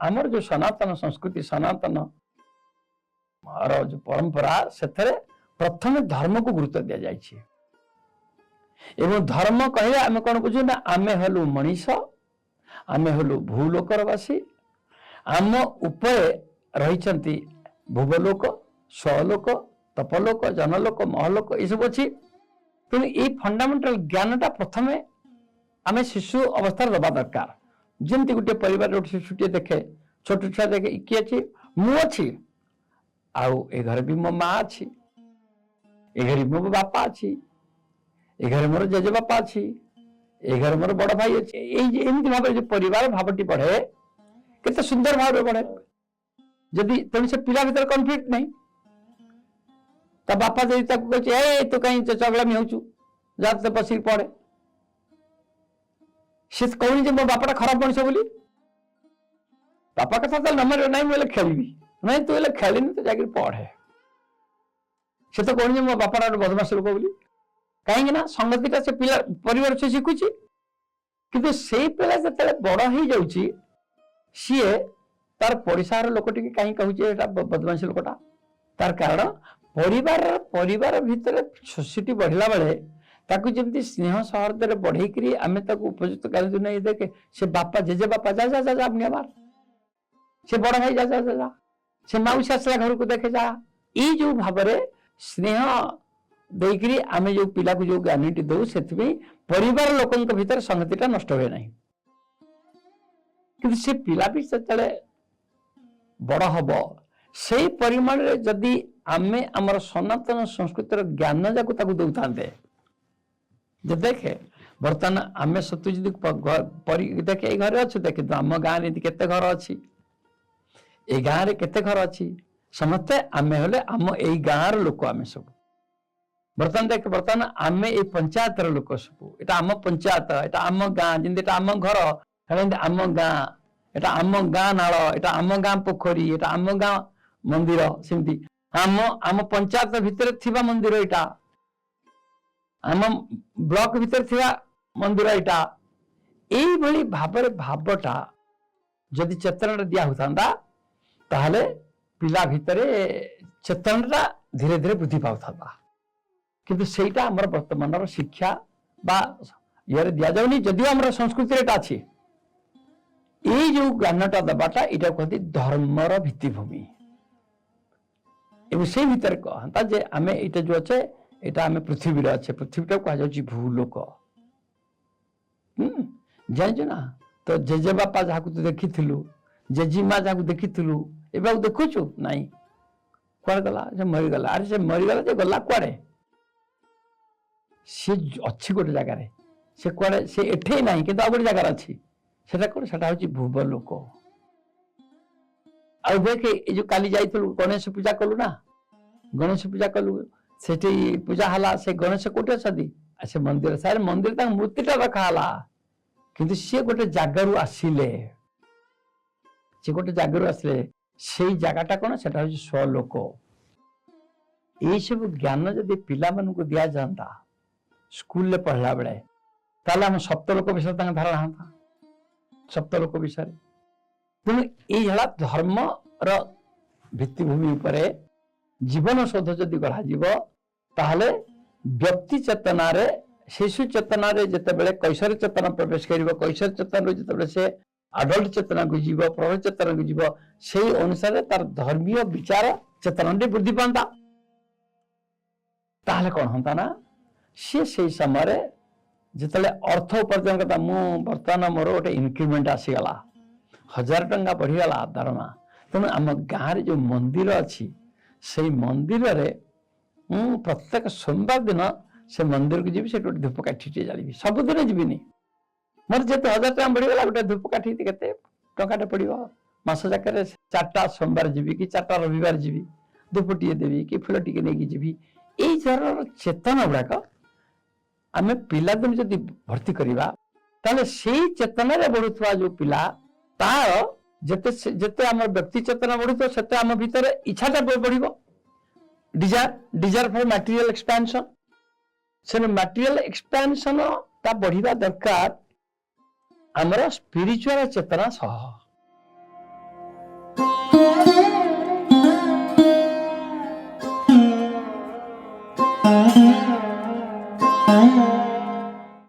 आमर जो सनातन संस्कृति सनातन जो परंपरा से प्रथम धर्म को गुरुत्व दि जाए एवं धर्म कहले आम कौन बुझू ना आमे हलु मनीष आमे हलु भूलोकरवासी आम उपर रही भुवलोक स्वलोक तपलोक जनलोक महलोक ये सब अच्छी तेणु ये फंडामेंटाल ज्ञानटा प्रथम आम शिशु अवस्था दबा दरकार जमती गोटे परिवार गोटे शिशुटे देखे छोट छुआ देखे किए अच्छी मु अच्छी आउ ए घर भी मो माँ अच्छी ए घर मो बापा अच्छी ए घर मोर जेजे बापा अच्छी ए घर मोर बड़ भाई अच्छे एमती भाव जो परिवार भावटी बढ़े केते सुंदर भाव बढ़े जदि तेणु से पिला भीतर कन्फ्लिक्ट नहीं ता बापा जदि कहे तू कहीं चगलामी होचु जा तो बसिक पढ़े सी कहूनी जे मो बापाटा खराब मनुष्य बोली बापा कथा तो नंबर नहीं मुझे खेली नहीं तू हेल्ले खेलनी तो जाकर पढ़े से तो कहूनी मो बापाटा गोटे बदमाश लोक बोली कहीं ना संगतिटा से पिला परिवार से शिखुची किंतु से पिला जो बड़ हो जाउची सीए तार पड़िशार लोक टी कहीं कहूचे बदमाशी लोकटा तार कारण परिवार भितर सोसाइटी बढ़ला बेले ताकू जमती स्नेह सहृदय बढ़ेकरी आम उपयुक्त कर नहीं देखे से बापा जेजे बापा जा जा जा जा अपने बार से बड़ भाई जा जा जा जा से मौसी आसला घर को देखे जा ये जो भाव स्नेह देकरी आम जो पिला को जो ज्ञानटी दौ से परिवार लोक भीतर संगतिटा नष्ट हुए नहीं कि से पिला भी से बड़ हम से परिमाण रे जदि आमे आमर सनातन संस्कृतिर ज्ञान जाक दौ था देखे बर्तमान आमे सतु देखे ये घर अच्छे देखे आम गाँव केते घर अच्छी ए गाँव केते घर अच्छी समस्ते आमे हले आम ए गाँव लोक आम सब बर्तमान देख बर्तमान आमे ए पंचायत लोक सब एटा आम पंचायत एटा आम गाँ जमी आम घर आम गाँ एटा आम गाँ नाल एटा आम गाँ पोखरी एटा आम गाँ मंदिर सेमती आम आम पंचायत भितर थिबा मंदिर एटा आम ब्लॉक भितर थिबा मंदिर एटा एई भली भाबरे भावटा जदि चेतनाटा दिया होता ताहले पिला भितर चेतनाटा धीरे धीरे वृद्धि पाउथा किंतु सेटा हमर वर्तमान शिक्षा बा यार दिया जाउनी जदिও हमर संस्कृति एटा अछि ये जो ज्ञानटा दबाटा इटा कहती धर्मर भित्तिभूमि एवं से भीतर कहता जे आमे इटा जो अच्छे एटा आमे पृथ्वी अच्छे पृथ्वीटा कह जाउची भूलोक जान ना तो जेजे बापा जहाँ तू देखी जेजीमा जहाँ देखी एवं देखुचु नाई कुआड़े गला मरीगला अरे से मरीगला जे गला कुआड़े सी अच्छी गोटे जगार से कुआड़े से एठे ना कि गोटे जगार अच्छी सेटा कौन सेटा हूँ भूवलोक आ देखे ये जो काली जाइलु गणेश पूजा कलु ना गणेश पूजा कलु से पूजा हला से गणेश कोटे अच्छी से मंदिर सारे मंदिर मूर्तिटा रखाला किंतु सी गोटे जगार आसिले से गोटे जगार आसिले से जगटा कौन सेटा हूँ स्वलोक ये सब ज्ञान जदि पिला मानू दिया जाता स्कूल पढ़ला बेले ताले हम सप्तलोक विषय धारणा हाँ सप्तलोक विषय तेणु ये धर्म भित्तिभूमि उपर जीवन शोध जदि गढ़ा ताहले व्यक्ति चेतना रे शिशु चेतना रे जितेबले कैशोर चेतना प्रवेश कर कैशोर चेतना जितेबले से अडल्ट चेतना को जीव प्रौढ़ चेतना को जीव से अनुसार तार धर्मीय विचार चेतना वृद्धि पाता ताहले कौन होता ना से समय जिते अर्थ उपार्जन करता मु बर्तमान मोर गोटे इनक्रिमेंट आसीगला 1000 टंका बढ़ीगला दरमा तेणु आम गाँव जो मंदिर अच्छी से मंदिर रे प्रत्येक सोमवार दिन से मंदिर को जी से गोटे धूपकाठी जाली सबुदिन जीविनी मोर जिते 1000 टंका बढ़ीगला गोटे धूपकाठी केते टंकाटे पड़ो मास जाक 4टा सोमवार जी कि 4टा रविवार जी धूपटी देवी कि फूल टी नहीं जी यही चेतना गुड़ाक आम पिलादिन जदि भर्ती करवा ताले से चेतना रे बढ़ुवा जो पिला तार जेते जेते आम व्यक्ति चेतना बढ़ुतो सेते आम भीतर इच्छाटा बढ़िबो डिजायर फॉर मटेरियल एक्सपेंशन से मटेरियल एक्सपेंशन ता बढ़िबा दरकार आमर स्पिरिचुअल चेतना सह Thank you.